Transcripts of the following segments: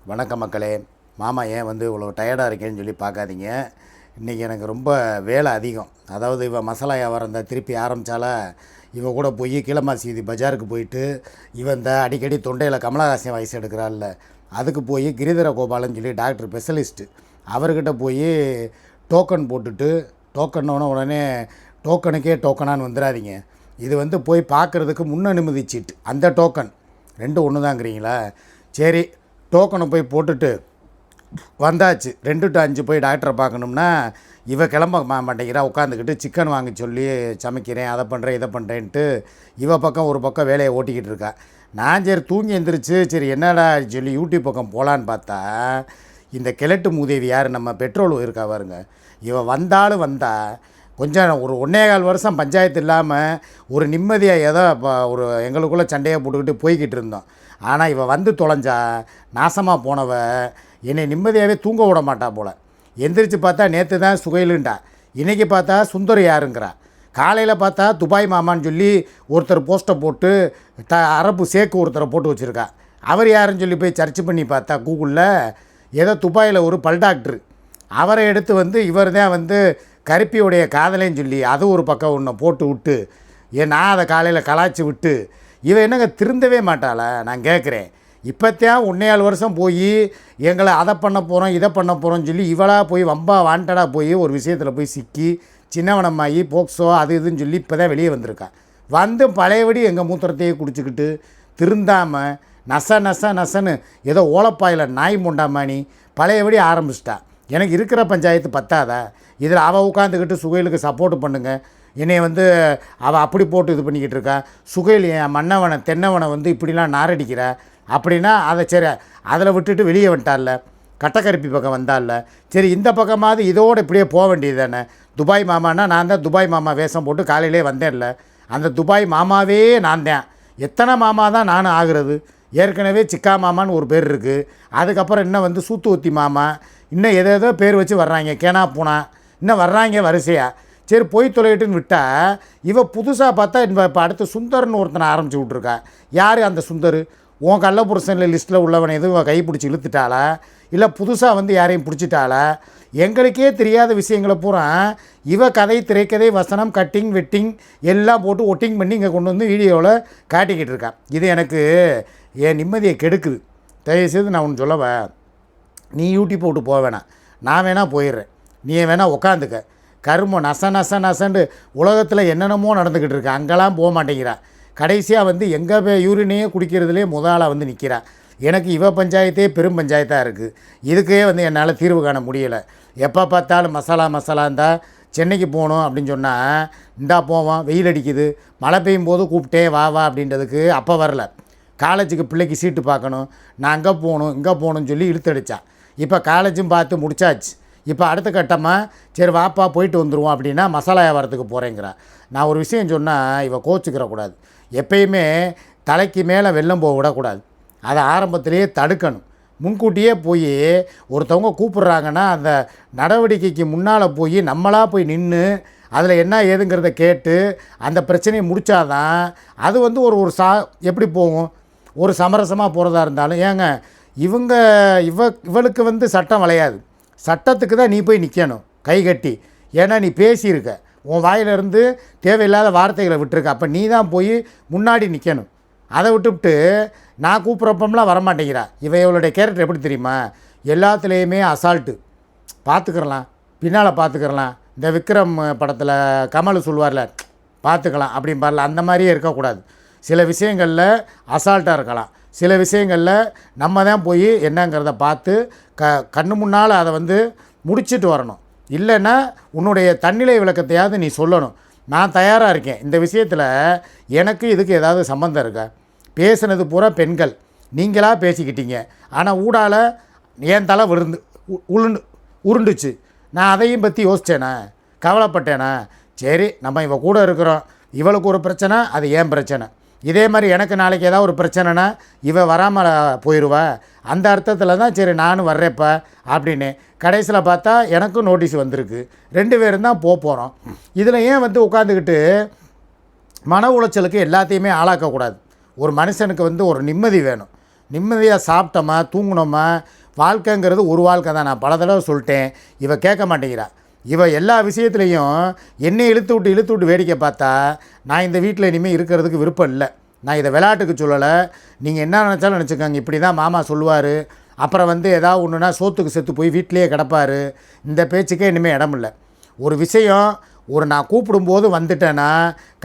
வணக்கம் மக்களே. மாமா ஏன் வந்து இவ்வளோ டயர்டாக இருக்கேன்னு சொல்லி பார்க்காதீங்க. இன்றைக்கி எனக்கு ரொம்ப வேலை அதிகம். அதாவது இவன் மசாலா வியாபாரம் இந்த திருப்பி ஆரம்பித்தால இவன் கூட போய் கீழமாசி பஜாருக்கு போயிட்டு இவன் இந்த அடிக்கடி தொண்டையில் கமலஹாசன் வயசு எடுக்கிறாள்ல, அதுக்கு போய் கிரிதர கோபாலன்னு சொல்லி டாக்டர் ஸ்பெஷலிஸ்ட்டு அவர்கிட்ட போய் டோக்கன் போட்டுட்டு உடனே டோக்கனுக்கே டோக்கனான்னு வந்துடாதீங்க. இது வந்து போய் பார்க்குறதுக்கு முன்னனுமதி சீட்டு, அந்த டோக்கன் ரெண்டும் ஒன்று தாங்கிறீங்களா? சரி, டோக்கனை போய் போட்டுட்டு வந்தாச்சு. 2 to 5 போய் டாக்டரை பார்க்கணும்னா இவ கிளம்ப மாட்டேங்கிறா. உட்காந்துக்கிட்டு சிக்கன் வாங்க சொல்லி சமைக்கிறேன், அதை பண்ணுறேன் இதை பண்ணுறேன்ட்டு இவ பக்கம் ஒரு பக்கம் வேலையை ஓட்டிக்கிட்டு இருக்கா. நான் சரி தூங்கி எழுந்திரிச்சு சரி என்னடா சொல்லி யூடியூப் பக்கம் போகலான்னு பார்த்தா இந்த கிழட்டு மூதேவி யார் நம்ம பெட்ரோல் இருக்கா பாருங்க, இவ வந்தாலும் வந்தா கொஞ்சம் ஒரு 1.25 வருஷம் பஞ்சாயத்து இல்லாமல் ஒரு நிம்மதியாக ஏதோ ஒரு எங்களுக்குள்ளே சண்டையை போட்டுக்கிட்டு போய்கிட்டு இருந்தோம். ஆனால் இவள் வந்து தொலைஞ்சா நாசமாக போனவ என்னை நிம்மதியாகவே தூங்க விட மாட்டா போல். எந்திரிச்சு பார்த்தா நேற்று தான் சுகையிலுண்டா, இன்றைக்கி பார்த்தா சுந்தர் யாருங்கிறா. காலையில் பார்த்தா துபாய் மாமான்னு சொல்லி ஒருத்தர் போஸ்ட்டை போட்டு அரபு சேக்கு ஒருத்தரை போட்டு வச்சுருக்கா. அவர் யாருன்னு சொல்லி போய் சர்ச் பண்ணி பார்த்தா கூகுளில் ஏதோ துபாயில் ஒரு பல் டாக்டரு, அவரை எடுத்து வந்து இவர் தான் வந்து கருப்பியுடைய காதலைன்னு சொல்லி அது ஒரு பக்கம் ஒன்று போட்டு விட்டு நான் அதை காலையில் கலாய்ச்சி விட்டு இவன் என்னங்க திருந்தவே மாட்டாளா? நான் கேட்குறேன். இப்போத்தான் 1.25 வருஷம் போய் எங்களை அதை பண்ண போகிறோம் இதை பண்ண போகிறோம்னு சொல்லி இவளாக போய் வம்பா வாண்டடாக போய் ஒரு விஷயத்தில் போய் சிக்கி சின்னவனமாகி போக்சோ அது இதுன்னு சொல்லி இப்போ தான் வெளியே வந்திருக்கா. வந்து பழையபடி எங்கள் மூத்திரத்தையே குடிச்சிக்கிட்டு திருந்தாமல் நசன்னு ஏதோ ஓலப்பாயில் நாய் முண்டாமானி பழையபடி ஆரம்பிச்சிட்டா. எனக்கு இருக்கிற பஞ்சாயத்து பத்தாதா? இதில் அவள் உட்காந்துக்கிட்டு சுகைலுக்கு சப்போர்ட் பண்ணுங்க, என்னை வந்து அவள் அப்படி போட்டு இது பண்ணிக்கிட்டு இருக்கா. சுகைல் என் மன்னவனை தென்னவனை வந்து இப்படிலாம் நாரடிக்கிற அப்படின்னா அதை சரி அதில் விட்டுட்டு வெளியே வந்துட்டார்ல, கட்டக்கருப்பி பக்கம் வந்தால, சரி இந்த பக்கமாவது இதோடு இப்படியே போக வேண்டியது தானே. துபாய் மாமானா நான் தான் துபாய் மாமா வேஷம் போட்டு காலையிலே வந்தேன்ல, அந்த துபாய் மாமாவே நான் தான். எத்தனை மாமா தான் நானும் ஆகுறது? ஏற்கனவே சிக்கா மாமான்னு ஒரு பேர் இருக்குது, அதுக்கப்புறம் இன்னும் வந்து சூத்து ஊத்தி மாமா, இன்னும் ஏதேதோ பேர் வச்சு வர்றாங்க, கேனா பூனா இன்னும் வர்றாங்க வரிசையாக. சரி போய் தொலைட்டுன்னு விட்டால் இவ புதுசாக பார்த்தா இப்போ அடுத்து சுந்தர்னு ஒருத்தனை ஆரம்பிச்சு விட்ருக்கா. யார் அந்த சுந்தர்? உன் கள்ளப்புருஷனில் லிஸ்ட்டில் உள்ளவனை எதுவும் கை பிடிச்சி இழுத்துட்டாளா, இல்லை புதுசாக வந்து யாரையும் பிடிச்சிட்டாளா? எங்களுக்கே தெரியாத விஷயங்களை பூரா இவ கதை திரைக்கதை வசனம் கட்டிங் வெட்டிங் எல்லாம் போட்டு ஒட்டிங் பண்ணி இங்கே கொண்டு வந்து வீடியோவில் காட்டிக்கிட்டு இருக்கா. இது எனக்கு என் நிம்மதியை கெடுக்குது. தயவுசெய்து நான் ஒன்று சொல்லவா, நீ யூடியூப் போட்டு போக வேணாம், நான் வேணால் போயிடுறேன், நீ வேணால் உக்காந்துக்க. கருமம் நசன்னு உலகத்தில் என்னென்னமோ நடந்துக்கிட்டு இருக்கு, அங்கெல்லாம் போக மாட்டேங்கிறா. கடைசியாக வந்து எங்கே யூரினையே குடிக்கிறதுலே முதலாக வந்து நிற்கிறா. எனக்கு இவ பஞ்சாயத்தே பெரும் பஞ்சாயத்தாக இருக்குது. இதுக்கே வந்து என்னால் தீர்வு காண முடியலை. எப்போ பார்த்தாலும் மசாலா இருந்தால் சென்னைக்கு போகணும் அப்படின்னு சொன்னால் இந்தா போவோம், வெயில் அடிக்குது, மழை பெய்யும் போது கூப்பிட்டேன் வா அப்படின்றதுக்கு அப்போ வரல. காலேஜுக்கு பிள்ளைக்கு சீட்டு பார்க்கணும், நான் அங்கே போகணும் இங்கே போகணுன்னு சொல்லி இழுத்தடிச்சா. இப்போ காலேஜும் பார்த்து முடிச்சாச்சு. இப்போ அடுத்த கட்டமாக சரி வாப்பா போயிட்டு வந்துடுவோம் அப்படின்னா மசாலா வியாபாரத்துக்கு போகிறேங்கிறா. நான் ஒரு விஷயம் சொன்னால் இவள் கோச்சிக்கிறக்கூடாது. எப்பயுமே தலைக்கு மேலே வெள்ளம் போக விடக்கூடாது, அதை ஆரம்பத்திலேயே தடுக்கணும். முன்கூட்டியே போய் ஒருத்தவங்க கூப்பிட்றாங்கன்னா அந்த நடவடிக்கைக்கு முன்னால் போய் நம்மளாக போய் நின்று அதில் என்ன ஏதுங்கிறத கேட்டு அந்த பிரச்சனையை முடித்தாதான் அது வந்து ஒரு எப்படி போகும், ஒரு சமரசமாக போகிறதா இருந்தாலும். ஏங்க இவளுக்கு வந்து சட்டம் வளையாது, சட்டத்துக்கு தான் நீ போய் நிற்கணும் கை கட்டி. ஏன்னா நீ பேசியிருக்க, உன் வாயிலிருந்து தேவையில்லாத வார்த்தைகளை விட்டுருக்க, அப்போ நீ தான் போய் முன்னாடி நிற்கணும். அதை விட்டுவிட்டு நான் கூப்பிட்றப்பம்லாம் வரமாட்டேங்கிறா. இவளுடைய கேரக்டர் எப்படி தெரியுமா, எல்லாத்துலேயுமே அசால்ட்டு, பார்த்துக்கிறலாம் பின்னால் பார்த்துக்கிறலாம். இந்த விக்ரம் படத்தில் கமல் சொல்லுவார்ல பார்த்துக்கலாம் அப்படின்னு பாரல, அந்த மாதிரியே இருக்கக்கூடாது. சில விஷயங்களில் அசால்ட்டாக இருக்கலாம், சில விஷயங்களில் நம்ம தான் போய் என்னங்கிறத பார்த்து கண்ணு முன்னால் அதை வந்து முடிச்சுட்டு வரணும். இல்லைன்னா உன்னுடைய தன்னிலை விளக்கத்தையாவது நீ சொல்லணும். நான் தயாராக இருக்கேன், இந்த விஷயத்தில் எனக்கு இதுக்கு ஏதாவது சம்மந்தம் இருக்கா? பேசுனது பூரா பெண்கள், நீங்களாக பேசிக்கிட்டீங்க, ஆனால் ஊடால் என் தலை உருண்டுச்சு. நான் அதையும் பற்றி யோசித்தேனா, கவலைப்பட்டேனா? சரி நம்ம இவ கூட இருக்கிறோம், இவளுக்கு ஒரு பிரச்சனை அது ஏன் பிரச்சனை. இதே மாதிரி எனக்கு நாளைக்கு ஏதாவது ஒரு பிரச்சனைனா இவ வராமல் போயிடுவா. அந்த அர்த்தத்தில் தான் சரி நானும் வர்றேப்ப அப்படின்னு. கடைசியில் பார்த்தா எனக்கும் நோட்டீஸ் வந்திருக்கு, 2 பேரும் தான் போகிறோம். இதில் ஏன் வந்து உட்காந்துக்கிட்டு மன உளைச்சலுக்கு எல்லாத்தையுமே ஆளாக்கக்கூடாது. ஒரு மனுஷனுக்கு வந்து ஒரு நிம்மதி வேணும். நிம்மதியாக சாப்பிட்டோமா தூங்கினோமா வாழ்க்கைங்கிறது ஒரு வாழ்க்கை தான். நான் பல தடவை சொல்லிட்டேன். இவ கேட்க மாட்டேங்கிறா. இவ எல்லா விஷயத்துலையும் என்னை இழுத்து விட்டு வேடிக்கை பார்த்தா நான் இந்த வீட்டில் இனிமேல் இருக்கிறதுக்கு விருப்பம் இல்லை. நான் இதை விளையாட்டுக்கு சொல்லலை. நீங்கள் என்ன நினச்சாலும் நினச்சிக்கோங்க. இப்படி தான் மாமா சொல்லுவார். அப்புறம் வந்து ஏதாவது ஒன்றுனா சோத்துக்கு செத்து போய் வீட்டிலையே கிடப்பார். இந்த பேச்சுக்கே இனிமேல் இடம் இல்லை. ஒரு விஷயம் நான் கூப்பிடும்போது வந்துட்டேன்னா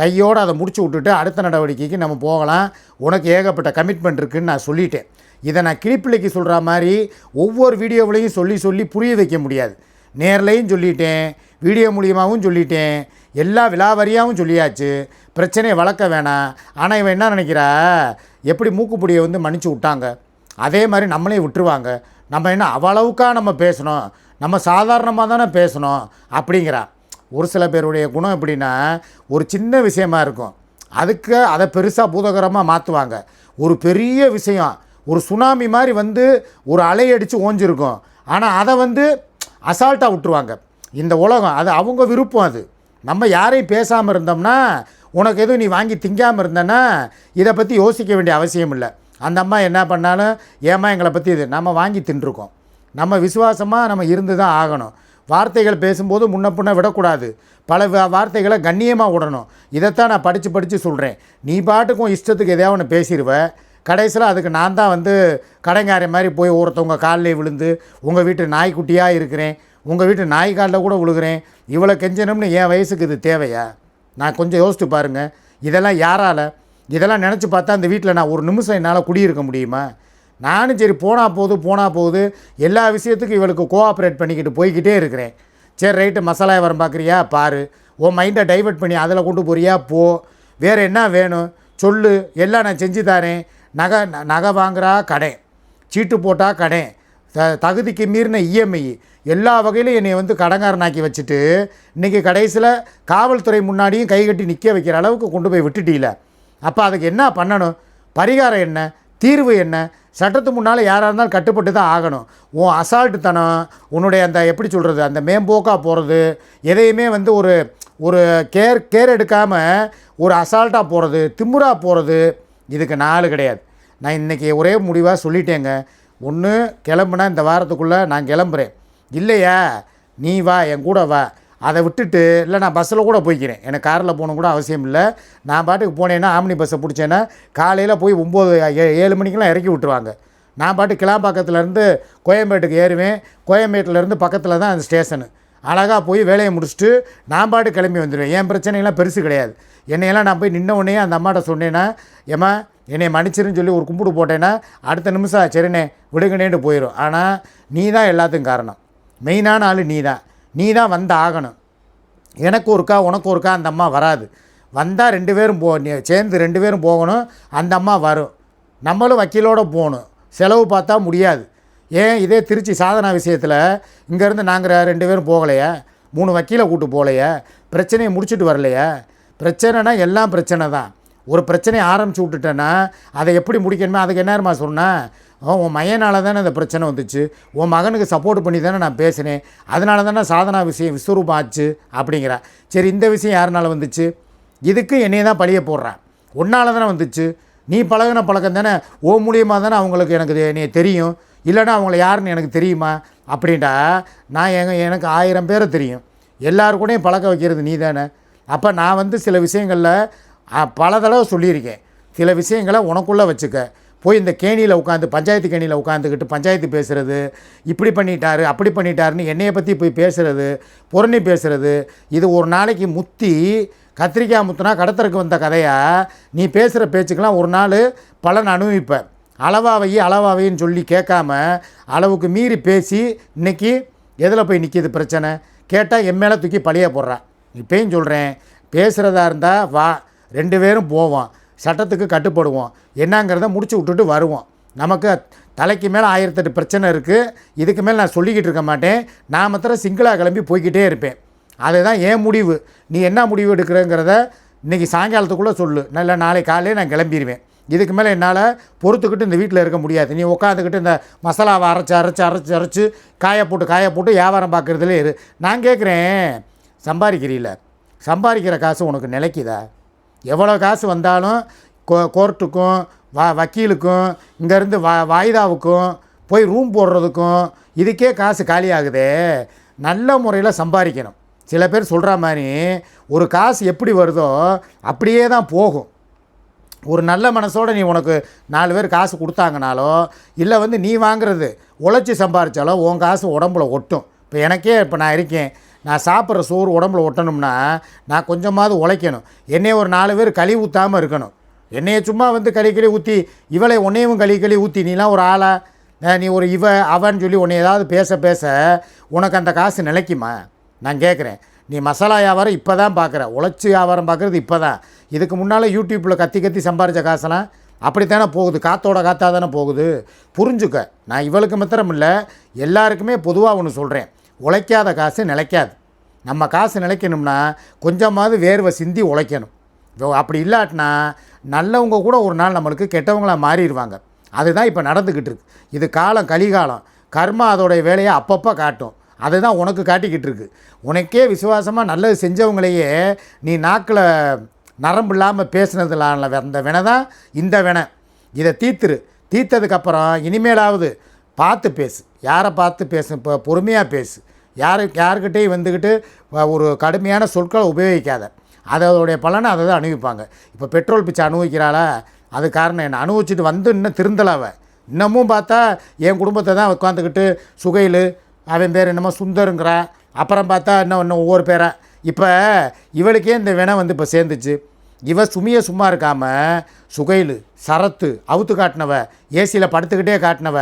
கையோடு அதை முடிச்சு விட்டுட்டு அடுத்த நடவடிக்கைக்கு நம்ம போகலாம். உனக்கு ஏகப்பட்ட கமிட்மெண்ட் இருக்குதுன்னு நான் சொல்லிட்டேன். இதை நான் கிளிப்பிள்ளைக்கு சொல்கிற மாதிரி ஒவ்வொரு வீடியோவிலையும் சொல்லி புரிய வைக்க முடியாது. நேர்லையும் சொல்லிட்டேன், வீடியோ மூலியமாகவும் சொல்லிட்டேன், எல்லா விலாவரியாகவும் சொல்லியாச்சு. பிரச்சனையை வளர்க்க வேணாம். ஆனால் இவன் என்ன நினைக்கிறா, எப்படி மூக்குப்பொடியை வந்து மன்னிச்சு விட்டாங்க அதே மாதிரி நம்மளே விட்டுருவாங்க. நம்ம என்ன அவ்வளவுக்கா நம்ம பேசணும், நம்ம சாதாரணமாக தானே பேசணும் அப்படிங்கிறா. ஒரு சில பேருடைய குணம் எப்படின்னா, ஒரு சின்ன விஷயமா இருக்கும், அதுக்கு அதை பெருசாக பூதகரமாக மாற்றுவாங்க. ஒரு பெரிய விஷயம் ஒரு சுனாமி மாதிரி வந்து ஒரு அலையடித்து ஓஞ்சிருக்கும், ஆனால் அதை வந்து அசால்ட்டாக விட்டுருவாங்க. இந்த உலகம் அது அவங்க விருப்பம். அது நம்ம யாரையும் பேசாமல் இருந்தோம்னா, உனக்கு எதுவும் நீ வாங்கி திங்காமல் இருந்தேன்னா இதை பற்றி யோசிக்க வேண்டிய அவசியம் இல்லை. அந்த அம்மா என்ன பண்ணாலும் ஏமா எங்களை பற்றி இது நம்ம வாங்கி தின்றுருக்கோம். நம்ம விசுவாசமாக நம்ம இருந்து தான் ஆகணும். வார்த்தைகள் பேசும்போது முன்ன பின்ன விடக்கூடாது. பல வார்த்தைகளை கண்ணியமாக விடணும். இதைத்தான் நான் படித்து சொல்கிறேன். நீ பாட்டுக்கும் இஷ்டத்துக்கு எதையாவது ஒன்று பேசிடுவேன். கடைசியில் அதுக்கு நான் தான் வந்து கடைங்காரை மாதிரி போய் ஒருத்தவங்க காலில் விழுந்து உங்கள் வீட்டு நாய்க்குட்டியாக இருக்கிறேன், உங்கள் வீட்டு நாய் காலில் கூட விழுகிறேன், இவ்வளோ கெஞ்சணும்னு என் வயசுக்கு இது தேவையா? நான் கொஞ்சம் யோசித்து பாருங்கள். இதெல்லாம் யாரால்? இதெல்லாம் நினச்சி பார்த்தா அந்த வீட்டில் நான் ஒரு நிமிஷம் என்னால் குடியிருக்க முடியுமா? நானும் சரி போனால் போகுது எல்லா விஷயத்துக்கும் இவளுக்கு கோஆப்ரேட் பண்ணிக்கிட்டு போய்கிட்டே இருக்கிறேன். சரி ரைட்டு, மசாலா வரம் பார்க்குறியா பாரு, உன் மைண்டை டைவெர்ட் பண்ணி அதில் கொண்டு போறியா போ, வேறு என்ன வேணும் சொல்லு, எல்லாம் நான் செஞ்சு தரேன். நகை வாங்குறா கடை, சீட்டு போட்டால் கடை, தகுதிக்கு மீறின இஎம்ஐ, எல்லா வகையிலும் என்னை வந்து கடங்காரனாக்கி வச்சுட்டு இன்றைக்கி கடைசியில் காவல்துறை முன்னாடியும் கைகட்டி நிற்க வைக்கிற அளவுக்கு கொண்டு போய் விட்டுட்டீல. அப்போ அதுக்கு என்ன பண்ணணும்? பரிகாரம் என்ன? தீர்வு என்ன? சட்டத்து முன்னால் யாராக இருந்தாலும் கட்டுப்பட்டு தான் ஆகணும். உன் அசால்ட்டுத்தனம், உன்னுடைய அந்த எப்படி சொல்கிறது, அந்த மேம்போக்காக போகிறது, எதையுமே வந்து ஒரு கேர் எடுக்காமல் ஒரு அசால்ட்டாக போகிறது, திமுறாக போகிறது, இதுக்கு நாள் கிடையாது. நான் இன்றைக்கி ஒரே முடிவாக சொல்லிட்டேங்க. ஒன்று கிளம்புனா இந்த வாரத்துக்குள்ளே நான் கிளம்புறேன், இல்லையா நீ வா என் கூட வா. அதை விட்டுட்டு இல்லை நான் பஸ்ஸில் கூட போய்க்கிறேன், எனக்கு காரில் போகணும் கூட அவசியம் இல்லை. நான் பாட்டுக்கு போனேன்னா ஆம்னி பஸ்ஸை பிடிச்சேன்னா காலையில் போய் 7 மணிக்கெலாம் இறக்கி விட்டுருவாங்க. நான் பாட்டு கிளாம்பாக்கத்துலேருந்து கோயம்பேட்டுக்கு ஏறுவேன். கோயம்பேட்டிலேருந்து பக்கத்தில் தான் அந்த ஸ்டேஷனு. அழகாக போய் வேலையை முடிச்சுட்டு நான் பாட்டு கிளம்பி வந்துடுவேன். என் பிரச்சனைலாம் பெருசு கிடையாது. என்னையெல்லாம் நான் போய் நின்ன உடனே அந்த அம்மாட்ட சொன்னேன்னா, ஏம்மா என்னை மன்னிச்சிருன்னு சொல்லி ஒரு கும்பிடு போட்டேன்னா அடுத்த நிமிஷம் சரிண்ணே விடுங்கண்ணேன்ட்டு போயிடும். ஆனால் நீ தான் எல்லாத்துக்கும் காரணம். மெயினான ஆள் நீ தான் வந்து ஆகணும். எனக்கு ஒருக்கா உனக்கு ஒருக்கா அந்த அம்மா வராது. வந்தால் 2 பேரும் சேர்ந்து 2 பேரும் போகணும். அந்த அம்மா வரும், நம்மளும் வக்கீலோடு போகணும். செலவு பார்த்தா முடியாது. ஏன் இதே திருச்சி சாதனா விஷயத்தில் இங்கேருந்து நாங்கள் 2 பேரும் போகலையா? 3 வக்கீலை கூட்டு போகலையா? பிரச்சனையை முடிச்சுட்டு வரலையா? பிரச்சனைனா எல்லாம் பிரச்சனை தான். ஒரு பிரச்சனையை ஆரம்பித்து விட்டுட்டேன்னா அதை எப்படி முடிக்கணுமோ அதுக்கு என்னமா சொன்னேன். உன் மையனால் தானே அந்த பிரச்சனை வந்துச்சு, உன் மகனுக்கு சப்போர்ட் பண்ணி தானே நான் பேசினேன், அதனால தானே சாதனா விஷயம் விஸ்வரூபம் ஆச்சு அப்படிங்கிறா. சரி இந்த விஷயம் யாருனால வந்துச்சு? இதுக்கு என்னையை தான் பழிய போடுறான். உன்னால் தானே வந்துச்சு. நீ பழகின பழக்கம் தானே, ஓ மூலியமாக தானே அவங்களுக்கு எனக்கு என்னைய தெரியும். இல்லைனா அவங்கள யாருன்னு எனக்கு தெரியுமா? அப்படின்ட்டா நான் எனக்கு 1000 பேரை தெரியும். எல்லாருக்கூடையும் பழக்க வைக்கிறது நீ தானே. அப்போ நான் வந்து சில விஷயங்களில் பல தடவை சொல்லியிருக்கேன். சில விஷயங்களை உனக்குள்ளே வச்சுக்க. போய் இந்த கேணியில் உட்காந்து பஞ்சாயத்து கேணியில் உட்காந்துக்கிட்டு பஞ்சாயத்து பேசுகிறது, இப்படி பண்ணிட்டாரு அப்படி பண்ணிட்டாருன்னு என்னையை பற்றி போய் பேசுகிறது, புரணி பேசுகிறது, இது ஒரு நாளைக்கு முத்தி கத்திரிக்காய் முத்துனா கடத்தருக்கு வந்த கதையாக நீ பேசுகிற பேச்சுக்கெல்லாம் ஒரு நாள் பலன் அனுபவிப்பேன். அளவாவைன்னு சொல்லி கேட்காம அளவுக்கு மீறி பேசி இன்றைக்கி எதில் போய் நிற்கிது பிரச்சனை? கேட்டால் என் மேலே தூக்கி பழிய போடுறான். இப்போயும் சொல்கிறேன், பேசுகிறதா இருந்தால் வா, 2 பேரும் போவோம், சட்டத்துக்கு கட்டுப்படுவோம், என்னங்கிறத முடிச்சு விட்டுட்டு வருவோம். நமக்கு தலைக்கு மேலே 1008 பிரச்சனை இருக்குது. இதுக்கு மேலே நான் சொல்லிக்கிட்டு இருக்க மாட்டேன். நான் மாத்திரம் சிங்கிளாக கிளம்பி போய்கிட்டே இருப்பேன். அதுதான் என் முடிவு. நீ என்ன முடிவு எடுக்கிறங்கிறத இன்றைக்கி சாயங்காலத்துக்குள்ளே சொல்லு. இல்லை நாளைக்கு காலையில் நான் கிளம்பிடுவேன். இதுக்கு மேலே என்னால் பொறுத்துக்கிட்டு இந்த வீட்டில் இருக்க முடியாது. நீ உட்காந்துக்கிட்டு இந்த மசாலாவை அரைச்சி காய போட்டு வியாபாரம் பார்க்குறதுலே இரு. நான் கேட்குறேன், சம்பாதிக்கிறீல்ல, சம்பாதிக்கிற காசு உனக்கு நிலைக்குதா? எவ்வளோ காசு வந்தாலும் கோர்ட்டுக்கும் வக்கீலுக்கும் இங்கேருந்து வாய்தாவுக்கும் போய் ரூம் போடுறதுக்கும் இதுக்கே காசு காலியாகுதே. நல்ல முறையில் சம்பாதிக்கணும். சில பேர் சொல்கிற மாதிரி ஒரு காசு எப்படி வருதோ அப்படியே தான் போகும். ஒரு நல்ல மனசோடு நீ உனக்கு 4 பேர் காசு கொடுத்தாங்கனாலோ இல்லை நீ வாங்குறது உழைச்சி சம்பாதிச்சாலோ உன் காசு உடம்புல ஒட்டும். இப்போ எனக்கே இப்போ நான் இருக்கேன், நான் சாப்பிட்ற சோறு உடம்புல ஒட்டணும்னா நான் கொஞ்சமாவது உழைக்கணும். என்னைய ஒரு 4 பேர் கழி ஊற்றாமல் இருக்கணும். என்னைய சும்மா களி ஊற்றி இவளை உன்னையும் களி ஊற்றி நீலாம் ஒரு ஆளா, நீ ஒரு அவன்னு சொல்லி உன்னை ஏதாவது பேச உனக்கு அந்த காசு நிலைக்குமா? நான் கேட்குறேன். நீ மசாலா வியாபாரம் இப்போ தான் பார்க்குற, உழைச்சி வியாபாரம் பார்க்குறது இப்போ தான். இதுக்கு முன்னால் யூடியூப்பில் கத்தி சம்பாரித்த காசெல்லாம் அப்படித்தானே போகுது, காற்றோட காற்றாக தானே போகுது. புரிஞ்சுக்க. நான் இவளுக்கு மாத்திரம் இல்லை, எல்லாருக்குமே பொதுவாக ஒன்று சொல்கிறேன். உழைக்காத காசு நிலைக்காது. நம்ம காசு நிலைக்கணும்னா கொஞ்சமாவது வேர்வை சிந்தி உழைக்கணும். அப்படி இல்லாட்டினா நல்லவங்க கூட ஒரு நாள் நம்மளுக்கு கெட்டவங்களாக மாறிடுவாங்க. அதுதான் இப்போ நடந்துக்கிட்டு இருக்கு. இது காலம், கலிகாலம். கர்மா அதோடைய வேலையை அப்பப்போ காட்டும். அதுதான் உனக்கு காட்டிக்கிட்டு இருக்கு. உனக்கே விசுவாசமாக நல்லது செஞ்சவங்களையே நீ நாக்கில் நரம்பு இல்லாமல் பேசுனதுல அந்த வினை தான் இந்த வினை. இதை தீர்த்ததுக்கப்புறம் இனிமேலாவது பார்த்து பேசு. யாரை பார்த்து பேசு? இப்போ பொறுமையாக பேசு. யாருக்கிட்டேயும் வந்துக்கிட்டு ஒரு கடுமையான சொற்களை உபயோகிக்காத. அதோடைய பலனை அதை தான் அனுபவிப்பாங்க. இப்போ பெட்ரோல் பிச்சை அனுபவிக்கிறாளா? அது காரணம் என்ன? அனுபவிச்சுட்டு இன்னும் திருந்தலாவ. இன்னமும் பார்த்தா என் குடும்பத்தை தான் உட்காந்துக்கிட்டு சுகையில், அவன் பேர் என்னமோ சுந்தருங்கிறா, அப்புறம் பார்த்தா இன்னும் ஒவ்வொரு பேரை. இப்போ இவளுக்கே இந்த வினை இப்போ சேர்ந்துச்சு. சுமியை சும்மா இருக்காமல் சுகையில், சரத்து அவுத்து காட்டினவ, ஏசியில் படுத்துக்கிட்டே காட்டினவ,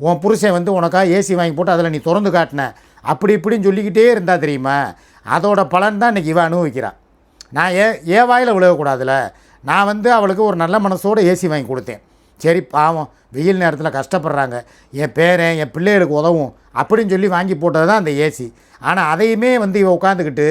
உன் புருஷன் உனக்காக ஏசி வாங்கி போட்டு அதில் நீ திறந்து காட்டின, அப்படி இப்படின்னு சொல்லிக்கிட்டே இருந்தா தெரியுமா? அதோட பலன் தான் இன்றைக்கி இவன் அனுபவிக்கிறான். நான் ஏன் வாயில் விழுகக்கூடாதுல. நான் அவளுக்கு ஒரு நல்ல மனசோடு ஏசி வாங்கி கொடுத்தேன். சரி பாவம், வெயில் நேரத்தில் கஷ்டப்படுறாங்க, என் பேரன் என் பிள்ளைகளுக்கு உதவும் அப்படின்னு சொல்லி வாங்கி போட்டது தான் அந்த ஏசி. ஆனால் அதையுமே இவன் உட்காந்துக்கிட்டு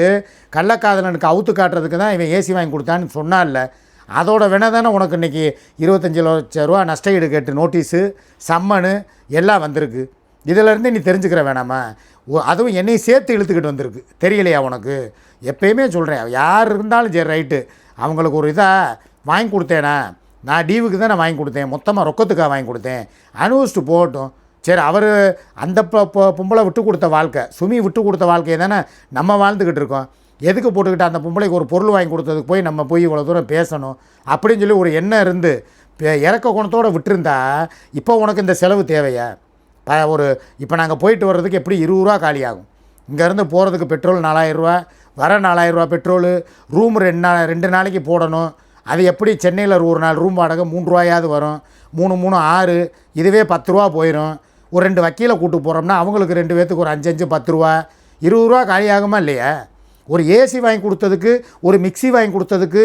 கள்ளக்காதலனுக்கு அவுத்து காட்டுறதுக்கு தான் இவன் ஏசி வாங்கி கொடுத்தான்னு சொன்னால. அதோட வினை தானே உனக்கு இன்றைக்கி 25 லட்சம் ரூபா நஷ்டஈடு கேட்டு நோட்டீஸு, சம்மனு எல்லாம் வந்திருக்கு. இதிலேருந்து நீ தெரிஞ்சுக்கிற வேணாமா? அதுவும் என்னையும் சேர்த்து இழுத்துக்கிட்டு வந்திருக்கு. தெரியலையா உனக்கு? எப்பயுமே சொல்கிறேன், யார் இருந்தாலும் சரி ரைட்டு, அவங்களுக்கு ஒரு இதாக வாங்கி கொடுத்தேனா? நான் டீவுக்கு தான் நான் வாங்கி கொடுத்தேன், மொத்தமாக ரொக்கத்துக்காக வாங்கி கொடுத்தேன், அனுபவிச்சுட்டு போகட்டும். சரி, அவர் அந்த பொம்பளை விட்டு கொடுத்த வாழ்க்கை, சுமி விட்டு கொடுத்த வாழ்க்கையை தானே நம்ம வாழ்ந்துக்கிட்டு இருக்கோம். எதுக்கு போட்டுக்கிட்டு அந்த பொம்பளைக்கு ஒரு பொருள் வாங்கி கொடுத்ததுக்கு போய் இவ்வளோ தூரம் பேசணும் அப்படின்னு சொல்லி ஒரு எண்ணம் இருந்து இறக்க குணத்தோடு விட்டுருந்தா இப்போ உனக்கு இந்த செலவு தேவையா? இப்போ நாங்கள் போயிட்டு வர்றதுக்கு எப்படி 20 ரூபா காலியாகும். இங்கேருந்து போகிறதுக்கு பெட்ரோல் 4000 ரூபா, வர 4000 ரூபா பெட்ரோலு, ரூம் 2 நாளைக்கு போடணும். அது எப்படி சென்னையில் ஒரு நாள் ரூம் வாடகை 3 ரூபாயாவது வரும், 3 3 6, இதுவே 10 ரூபா போயிடும். ஒரு 2 வக்கீலை கூட்டு போகிறோம்னா அவங்களுக்கு 2 பேர்த்துக்கு ஒரு 5 10 ரூபா, 20 ரூபா காலியாகுமா இல்லையா? ஒரு ஏசி வாங்கி கொடுத்ததுக்கு, ஒரு மிக்சி வாங்கி கொடுத்ததுக்கு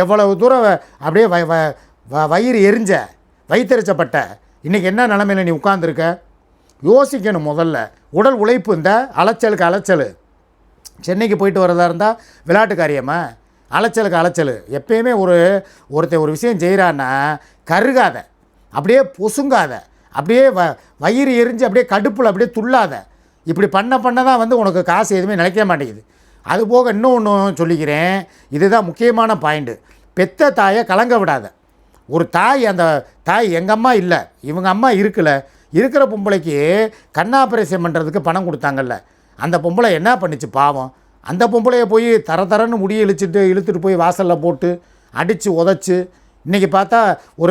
எவ்வளவு தூரம் அப்படியே வயிறு எரிஞ்ச, வயிற்றெரிச்சப்பட்ட இன்றைக்கி என்ன நிலமையில் நீ உட்காந்துருக்க? யோசிக்கணும் முதல்ல. உடல் உழைப்பு, இந்த அலைச்சல். சென்னைக்கு போயிட்டு வரதா இருந்தால் விளையாட்டு காரியமா? அலைச்சல். எப்பயுமே ஒருத்தர் ஒரு விஷயம் செய்கிறான்னா கருகாத, அப்படியே பொசுங்காத, அப்படியே வயிறு எரிஞ்சு அப்படியே கடுப்பில் அப்படியே துள்ளாத. இப்படி பண்ண தான் உனக்கு காசு எதுவுமே நினைக்க மாட்டேங்குது. அதுபோக இன்னொன்று சொல்லிக்கிறேன், இதுதான் முக்கியமான பாயிண்ட்டு. பெத்த தாயை கலங்க விடாத. ஒரு தாய், அந்த தாய் எங்கள் அம்மா இல்லை, இவங்க அம்மா இருக்குல்ல, இருக்கிற பொம்பளைக்கு ஆப்ரேஷன் பண்ணுறதுக்கு பணம் கொடுத்தாங்கல்ல, அந்த பொம்பளை என்ன பண்ணிச்சு பாவம்? அந்த பொம்பளையை போய் தரன்னு முடியை இழுத்துட்டு போய் வாசலில் போட்டு அடித்து உதச்சி, இன்றைக்கி பார்த்தா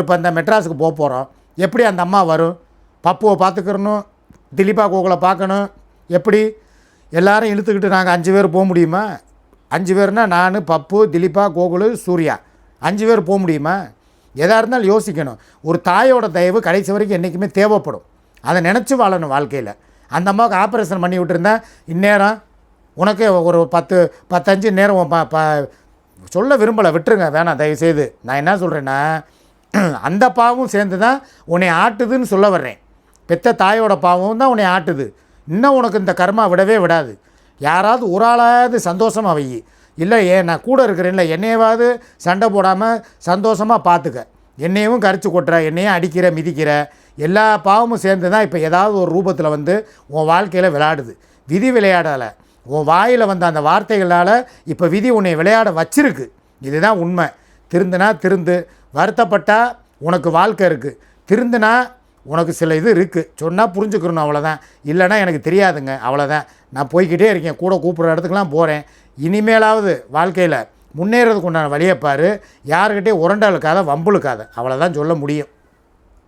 இப்போ இந்த மெட்ராஸுக்கு போகிறோம். எப்படி அந்த அம்மா வரும்? பப்புவை பார்த்துக்கிறணும், திலீபா கோகுலை பார்க்கணும். எப்படி எல்லோரும் இழுத்துக்கிட்டு நாங்கள் 5 பேர் போக முடியுமா? 5 பேர்னால் நான், பப்பு, திலீபா, கோகுலு, சூர்யா 5 பேர் போக முடியுமா? எதாக இருந்தாலும் யோசிக்கணும். ஒரு தாயோட தயவு கடைசி வரைக்கும் என்றைக்குமே தேவைப்படும். அதை நினச்சி வாழணும் வாழ்க்கையில். அந்த அம்மாவுக்கு ஆப்ரேஷன் பண்ணி விட்டுருந்தேன், இந்நேரம் உனக்கு ஒரு 10-5 நேரம் சொல்ல விரும்பலை, விட்டுருங்க, வேணாம் தயவுசெய்து. நான் என்ன சொல்கிறேன்னா, அந்த பாவம் சேர்ந்து தான் உன்னை ஆட்டுதுன்னு சொல்ல வர்றேன். பெத்த தாயோட பாவம் தான் உன்னை ஆட்டுது. இன்னும் உனக்கு இந்த கர்மா விடவே விடாது. யாராவது ஒரு ஆளாவது சந்தோஷமாக வை. இல்லை நான் கூட இருக்கிறேன்ல, என்னையாவது சண்டை போடாமல் சந்தோஷமாக பார்த்துக்க. என்னையும் கரிச்சு கொட்டுற, என்னையும் அடிக்கிற, மிதிக்கிற, எல்லா பாவமும் சேர்ந்து தான் இப்போ ஏதாவது ஒரு ரூபத்தில் உன் வாழ்க்கையில் விளையாடுது. விதி விளையாடலை, உன் வாயில் அந்த வார்த்தைகளால் இப்போ விதி உன்னை விளையாட வச்சிருக்கு. இதுதான் உண்மை. திருந்துனா திருந்து, வருத்தப்பட்டால் உனக்கு வாழ்க்கை இருக்குது. திருந்துனா உனக்கு சில இது இருக்குது, சொன்னால் புரிஞ்சுக்கிறணும், அவ்வளோதான். இல்லைனா எனக்கு தெரியாதுங்க, அவ்வளோதான். நான் போய்கிட்டே இருக்கேன், கூட கூப்பிட்ற இடத்துக்குலாம் போகிறேன். இனிமேலாவது வாழ்க்கையில் முன்னேறதுக்கு உண்டான வழியை பாரு, யாருக்கிட்டே உரண்டலுக்காத, வம்புழுக்காத, அவ்வளோதான் சொல்ல முடியும்.